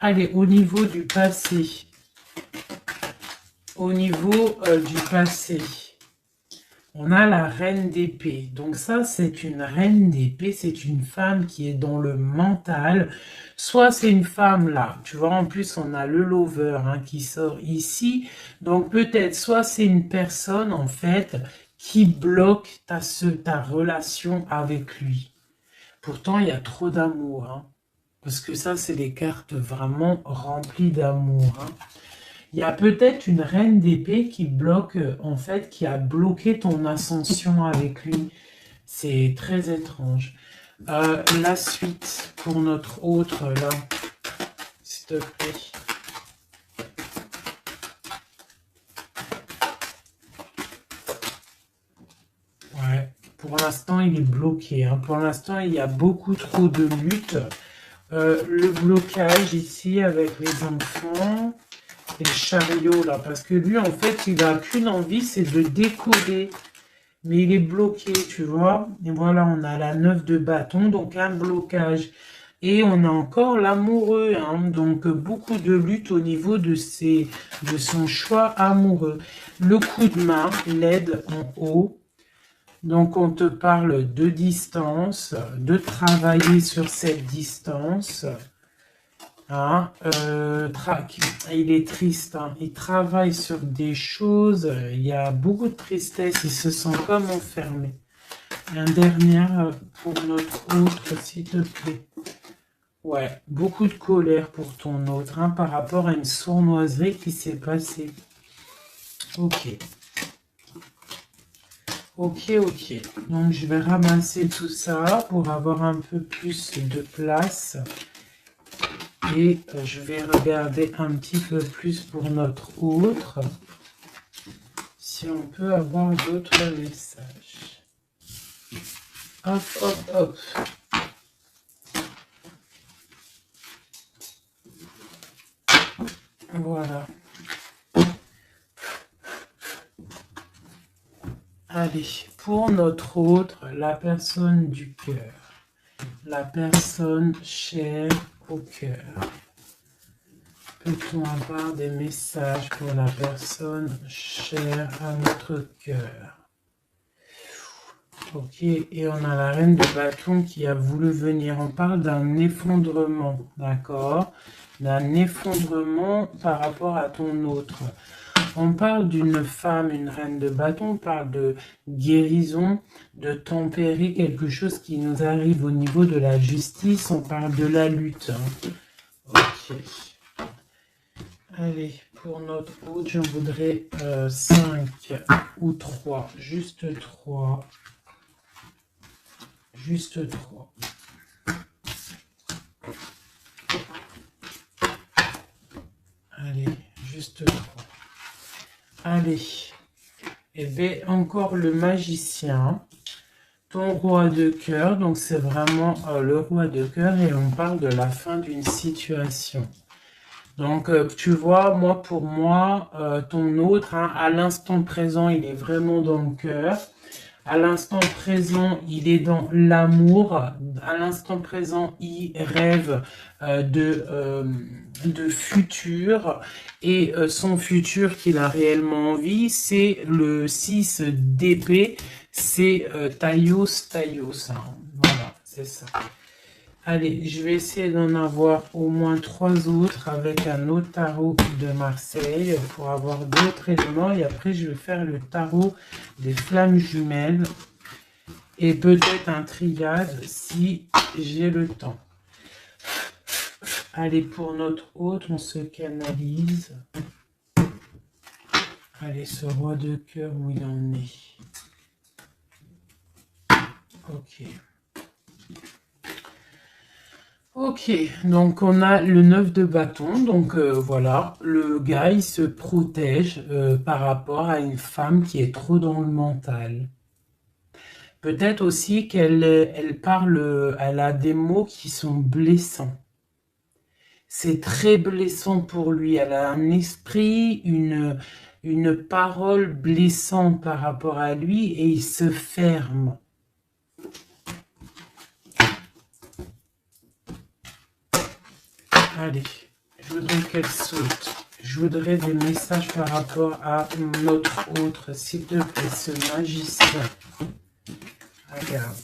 Allez, au niveau du passé. Au niveau du passé. On a la reine d'épée. Donc ça, c'est une reine d'épée. C'est une femme qui est dans le mental. Soit c'est une femme là. Tu vois, en plus, on a le lover hein, qui sort ici. Donc peut-être, soit c'est une personne, en fait, qui bloque ta relation avec lui. Pourtant, il y a trop d'amour, hein. Parce que ça, c'est des cartes vraiment remplies d'amour. Hein. Il y a peut-être une reine d'épée qui bloque, en fait, qui a bloqué ton ascension avec lui. C'est très étrange. La suite pour notre autre, là, s'il te plaît. Ouais, pour l'instant, il est bloqué. Hein. Pour l'instant, il y a beaucoup trop de luttes. Le blocage ici avec les enfants et le chariot là, parce que lui en fait il n'a qu'une envie, c'est de décoller, mais il est bloqué, tu vois. Et voilà, on a la 9 de bâton, donc un blocage. Et on a encore l'amoureux, hein, donc beaucoup de lutte au niveau de son choix amoureux. Le coup de main, l'aide en haut. Donc, on te parle de distance, de travailler sur cette distance. Hein, il est triste, hein, il travaille sur des choses, il y a beaucoup de tristesse, il se sent comme enfermé. Un dernier pour notre autre, s'il te plaît. Ouais, beaucoup de colère pour ton autre, hein, par rapport à une sournoiserie qui s'est passée. Ok. Ok. Donc, je vais ramasser tout ça pour avoir un peu plus de place. Et je vais regarder un petit peu plus pour notre autre. Si on peut avoir d'autres messages. Hop. Voilà. Allez, pour notre autre, la personne du cœur. La personne chère au cœur. Peut-on avoir des messages pour la personne chère à notre cœur? Ok, et on a la reine de bâton qui a voulu venir. On parle d'un effondrement, d'accord? D'un effondrement par rapport à ton autre. On parle d'une femme, une reine de bâton, on parle de guérison, de tempérer quelque chose qui nous arrive au niveau de la justice, on parle de la lutte. Hein. Ok. Allez, pour notre autre, j'en voudrais 5 ou 3, juste 3. Juste 3. Allez, juste 3. Allez, et bien encore le magicien, ton roi de cœur, donc c'est vraiment le roi de cœur et on parle de la fin d'une situation. Donc, tu vois, moi, pour moi, ton autre, hein, à l'instant présent, il est vraiment dans le cœur. À l'instant présent, il est dans l'amour. À l'instant présent, il rêve de futur. Et son futur qu'il a réellement envie, c'est le 6 d'épée. C'est Taios Taios, hein. Voilà, c'est ça. Allez, je vais essayer d'en avoir au moins 3 autres avec un autre tarot de Marseille pour avoir d'autres éléments. Et après, je vais faire le tarot des flammes jumelles et peut-être un triade si j'ai le temps. Allez, pour notre autre, on se canalise. Allez, ce roi de cœur, où il en est. Ok. Ok, donc on a le 9 de bâton, donc voilà, le gars il se protège par rapport à une femme qui est trop dans le mental. Peut-être aussi qu'elle parle, elle a des mots qui sont blessants. C'est très blessant pour lui, elle a un esprit, une parole blessante par rapport à lui et il se ferme. Allez, je voudrais qu'elle saute. Je voudrais des messages par rapport à notre autre, s'il te plaît, ce magicien. Regarde.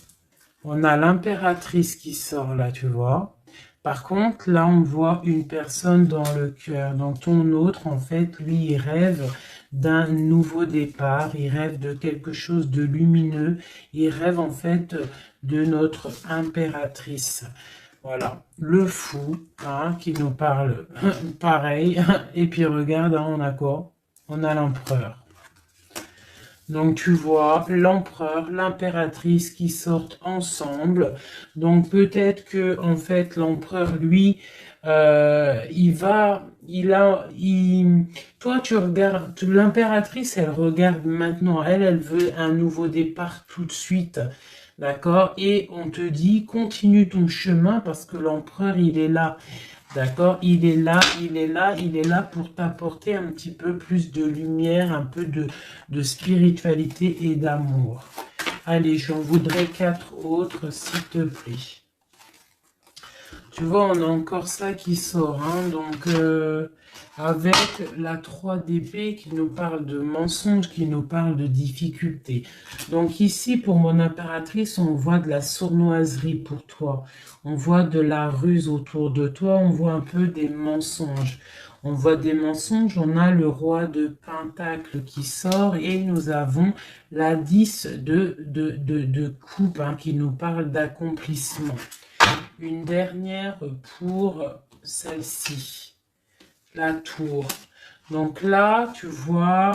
On a l'impératrice qui sort là, tu vois. Par contre, là, on voit une personne dans le cœur. Donc, ton autre, en fait, lui, il rêve d'un nouveau départ. Il rêve de quelque chose de lumineux. Il rêve, en fait, de notre impératrice. Voilà, le fou, hein, qui nous parle pareil. Et puis regarde, hein, on a quoi? On a l'empereur. Donc tu vois l'empereur, l'impératrice qui sortent ensemble. Donc peut-être que en fait l'empereur, lui, toi tu regardes, l'impératrice, elle regarde maintenant, elle veut un nouveau départ tout de suite. D'accord? Et on te dit, continue ton chemin parce que l'empereur, il est là. D'accord? Il est là, il est là, il est là pour t'apporter un petit peu plus de lumière, un peu de spiritualité et d'amour. Allez, j'en voudrais 4 autres, s'il te plaît. Tu vois, on a encore ça qui sort, hein, donc avec la 3 d'épée qui nous parle de mensonges, qui nous parle de difficultés. Donc ici, pour mon impératrice, on voit de la sournoiserie pour toi. On voit de la ruse autour de toi, on voit un peu des mensonges. On voit des mensonges, on a le roi de Pentacle qui sort et nous avons la 10 de coupe, hein, qui nous parle d'accomplissement. Une dernière pour celle-ci, la tour. Donc là, tu vois,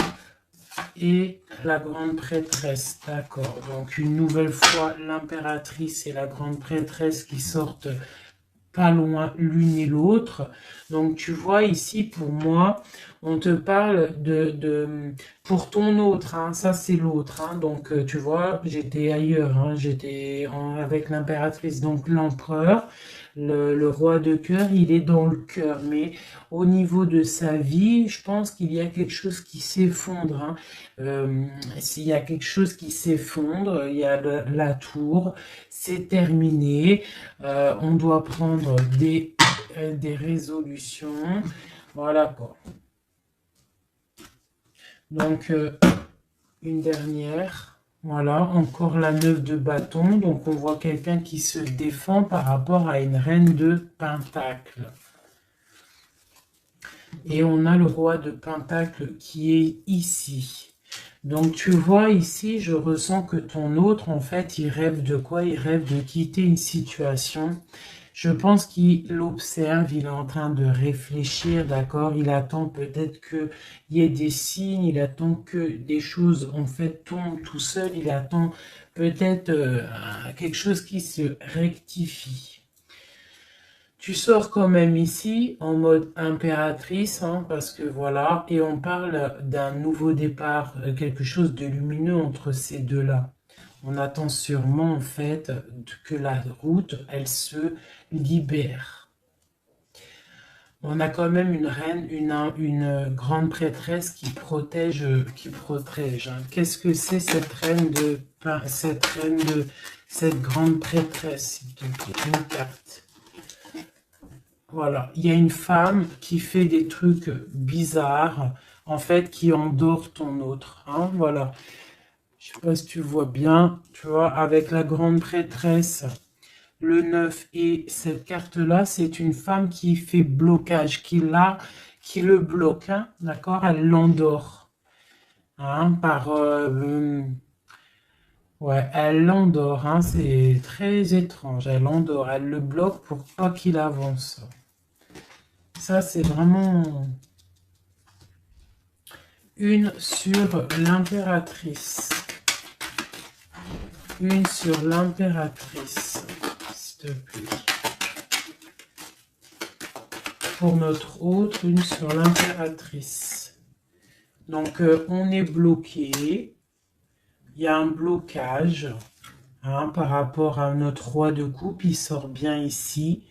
et la grande prêtresse, d'accord. Donc une nouvelle fois, l'impératrice et la grande prêtresse qui sortent pas loin l'une et l'autre. Donc tu vois ici, pour moi, on te parle pour ton autre, hein, ça c'est l'autre, hein. Donc tu vois, j'étais ailleurs, hein, avec l'impératrice, donc l'empereur, le roi de cœur, il est dans le cœur, mais au niveau de sa vie, je pense qu'il y a quelque chose qui s'effondre, hein. S'il y a quelque chose qui s'effondre, il y a la tour, c'est terminé. On doit prendre des résolutions. Voilà quoi. Donc, une dernière. Voilà, encore la 9 de bâton. Donc, on voit quelqu'un qui se défend par rapport à une reine de pentacle. Et on a le roi de pentacle qui est ici. Donc tu vois ici, je ressens que ton autre, en fait, il rêve de quoi? Il rêve de quitter une situation. Je pense qu'il observe, il est en train de réfléchir, d'accord? Il attend peut-être qu'il y ait des signes, il attend que des choses, en fait, tombent tout seul. Il attend peut-être quelque chose qui se rectifie. Tu sors quand même ici en mode impératrice, hein, parce que voilà, et on parle d'un nouveau départ, quelque chose de lumineux entre ces deux-là. On attend sûrement en fait que la route, elle se libère. On a quand même une reine, une grande prêtresse qui protège, hein. Qu'est-ce que c'est cette reine de cette grande prêtresse, s'il te plaît, une carte. Voilà, il y a une femme qui fait des trucs bizarres, en fait, qui endort ton autre, hein, voilà. Je sais pas si tu vois bien, tu vois, avec la grande prêtresse, le 9 et cette carte-là, c'est une femme qui fait blocage, qui le bloque, hein, d'accord? Elle l'endort, hein, ouais, elle l'endort, hein, c'est très étrange, elle l'endort, elle le bloque pour pas qu'il avance. Ça, c'est vraiment une sur l'impératrice. Une sur l'impératrice, s'il te plaît. Pour notre autre, une sur l'impératrice. Donc, on est bloqué. Il y a un blocage, hein, par rapport à notre roi de coupe. Il sort bien ici.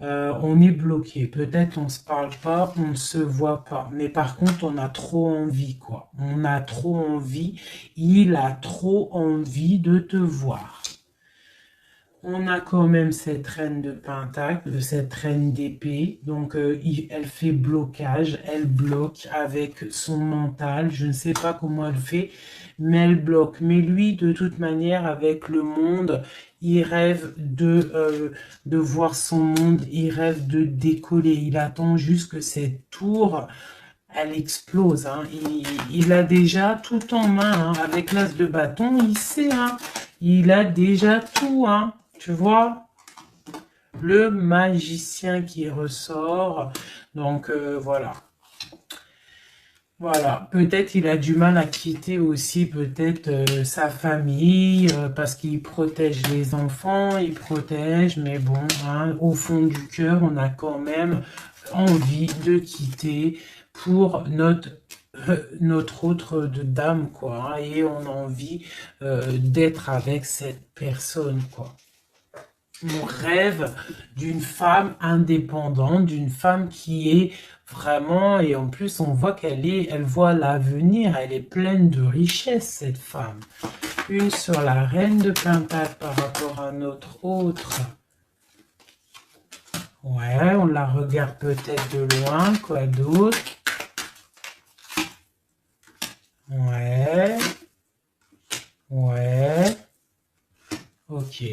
On est bloqué. Peut-être on se parle pas, on ne se voit pas. Mais par contre, on a trop envie, quoi. On a trop envie. Il a trop envie de te voir. On a quand même cette reine de pentacle, cette reine d'épée. Donc, elle fait blocage. Elle bloque avec son mental. Je ne sais pas comment elle fait, mais elle bloque. Mais lui, de toute manière, avec le monde, il rêve de voir son monde. Il rêve de décoller. Il attend juste que cette tour, elle explose, hein. Il a déjà tout en main, hein. Avec l'as de bâton, il sait, hein. Il a déjà tout, hein. Tu vois, le magicien qui ressort. Donc, voilà. Voilà, peut-être il a du mal à quitter aussi peut-être sa famille parce qu'il protège les enfants, il protège, mais bon, hein, au fond du cœur, on a quand même envie de quitter pour notre autre de dame, quoi, hein, et on a envie d'être avec cette personne, quoi. On rêve d'une femme indépendante, d'une femme qui est vraiment, et en plus on voit elle voit l'avenir, elle est pleine de richesse, cette femme. Une sur la reine de pentacle par rapport à notre autre. Ouais, on la regarde peut-être de loin, quoi d'autre? Ouais. Ouais. Ok.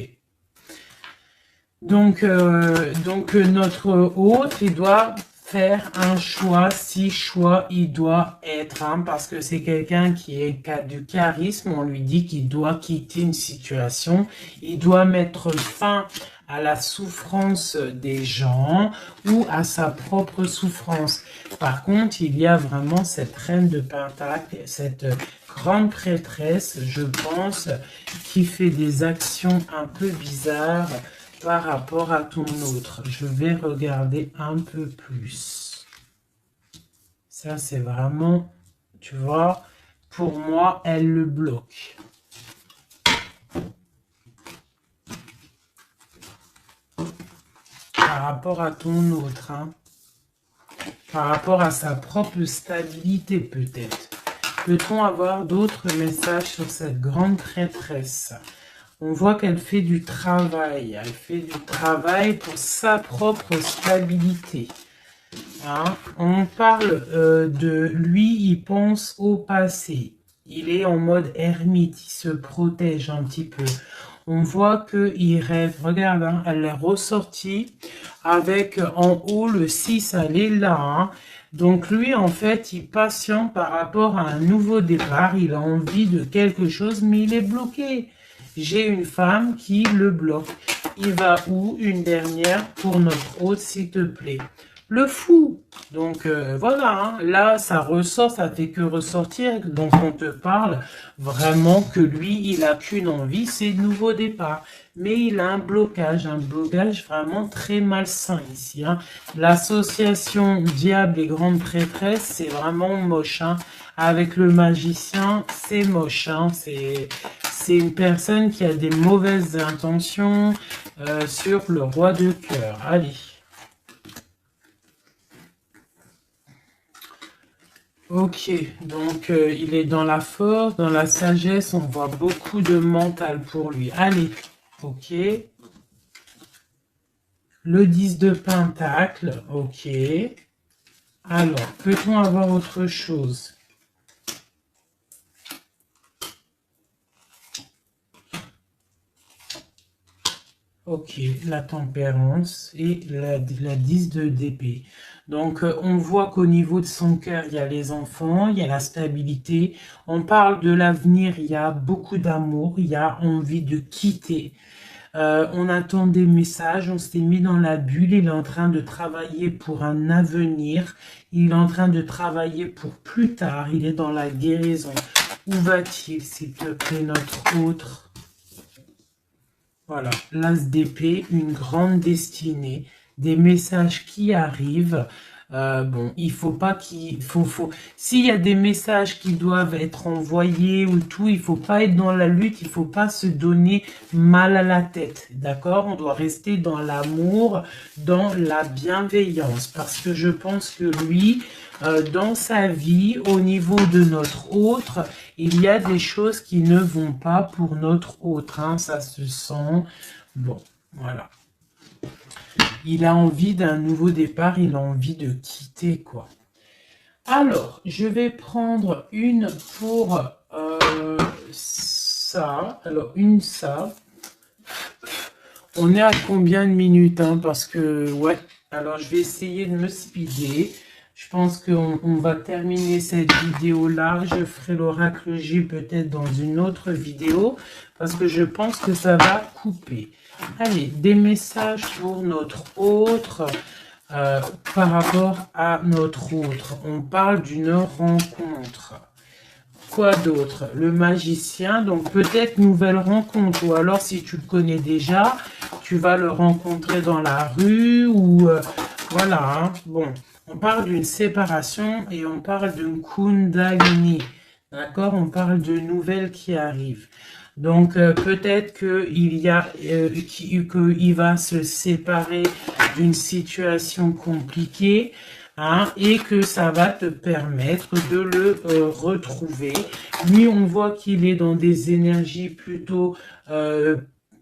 Donc notre hôte, il doit faire un choix, si choix il doit être, hein, parce que c'est quelqu'un qui est du charisme, on lui dit qu'il doit quitter une situation, il doit mettre fin à la souffrance des gens ou à sa propre souffrance. Par contre, il y a vraiment cette reine de pentacle, cette grande prêtresse, je pense, qui fait des actions un peu bizarres par rapport à ton autre. Je vais regarder un peu plus. Ça, c'est vraiment, tu vois, pour moi, elle le bloque. Par rapport à ton autre, hein. Par rapport à sa propre stabilité, peut-être. Peut-on avoir d'autres messages sur cette grande prêtresse? On voit qu'elle fait du travail. Elle fait du travail pour sa propre stabilité. Hein? On parle de lui, il pense au passé. Il est en mode ermite, il se protège un petit peu. On voit qu'il rêve. Regarde, hein, elle est ressortie avec en haut le 6, elle est là. Hein? Donc lui, en fait, il patiente par rapport à un nouveau départ. Il a envie de quelque chose, mais il est bloqué. J'ai une femme qui le bloque. Il va où? Une dernière pour notre hôte, s'il te plaît. Le fou. Donc voilà, hein, là ça ressort, ça fait que ressortir. Donc on te parle vraiment que lui, il a qu'une envie, c'est le nouveau départ. Mais il a un blocage vraiment très malsain ici. Hein. L'association diable et grande prêtresse, c'est vraiment moche. Hein. Avec le magicien, c'est moche. Hein. C'est une personne qui a des mauvaises intentions sur le roi de cœur. Allez. Ok, donc il est dans la force, dans la sagesse, on voit beaucoup de mental pour lui. Allez, ok. Le 10 de pentacle, ok. Alors, peut-on avoir autre chose? Ok, la tempérance et la 10 de d'épée. Donc, on voit qu'au niveau de son cœur, il y a les enfants, il y a la stabilité. On parle de l'avenir, il y a beaucoup d'amour, il y a envie de quitter. On attend des messages, on s'est mis dans la bulle, il est en train de travailler pour un avenir, il est en train de travailler pour plus tard, il est dans la guérison. Où va-t-il, s'il te plaît, notre autre? Voilà, l'as d'épée, une grande destinée, des messages qui arrivent. Bon, il faut pas s'il y a des messages qui doivent être envoyés ou tout, il faut pas être dans la lutte, il faut pas se donner mal à la tête, d'accord? On doit rester dans l'amour, dans la bienveillance, parce que je pense que lui, dans sa vie, au niveau de notre autre, il y a des choses qui ne vont pas pour notre autre, hein, ça se sent. Bon, voilà. Il a envie d'un nouveau départ, il a envie de quitter, quoi. Alors, je vais prendre une pour ça. Alors, une ça. On est à combien de minutes, hein, parce que, ouais. Alors, je vais essayer de me speeder. Je pense qu'on va terminer cette vidéo-là. Je ferai l'oracle J peut-être dans une autre vidéo, parce que je pense que ça va couper. Allez, des messages pour notre autre, par rapport à notre autre. On parle d'une rencontre. Quoi d'autre? Le magicien, donc peut-être nouvelle rencontre, ou alors si tu le connais déjà, tu vas le rencontrer dans la rue, ou voilà, hein. Bon, on parle d'une séparation et on parle d'une kundalini, d'accord? On parle de nouvelles qui arrivent. Donc peut-être qu'il y a qu'il va se séparer d'une situation compliquée, hein, et que ça va te permettre de le retrouver. Lui, on voit qu'il est dans des énergies plutôt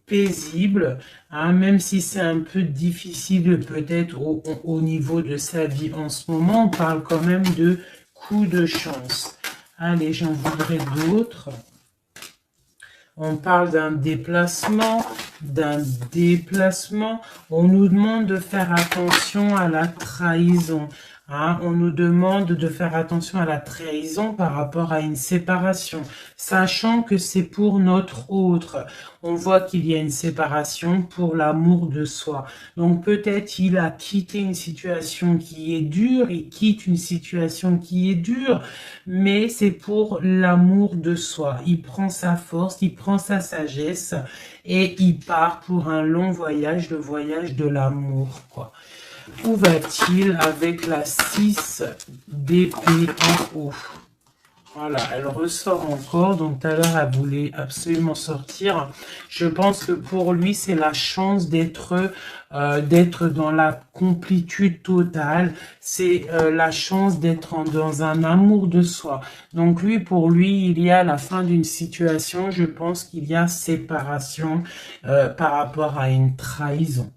paisibles, hein, même si c'est un peu difficile peut-être au niveau de sa vie en ce moment, on parle quand même de coup de chance. Allez, j'en voudrais d'autres. On parle d'un déplacement, d'un déplacement. On nous demande de faire attention à la trahison. Hein, on nous demande de faire attention à la trahison par rapport à une séparation, sachant que c'est pour notre autre. On voit qu'il y a une séparation pour l'amour de soi. Donc peut-être il a quitté une situation qui est dure, il quitte une situation qui est dure, mais c'est pour l'amour de soi. Il prend sa force, il prend sa sagesse et il part pour un long voyage, le voyage de l'amour, quoi. Où va-t-il avec la 6 d'épée en haut? Voilà, elle ressort encore, donc tout à l'heure elle voulait absolument sortir. Je pense que pour lui c'est la chance d'être dans la complétude totale, c'est la chance d'être dans un amour de soi. Donc lui, pour lui, il y a la fin d'une situation, je pense qu'il y a séparation par rapport à une trahison.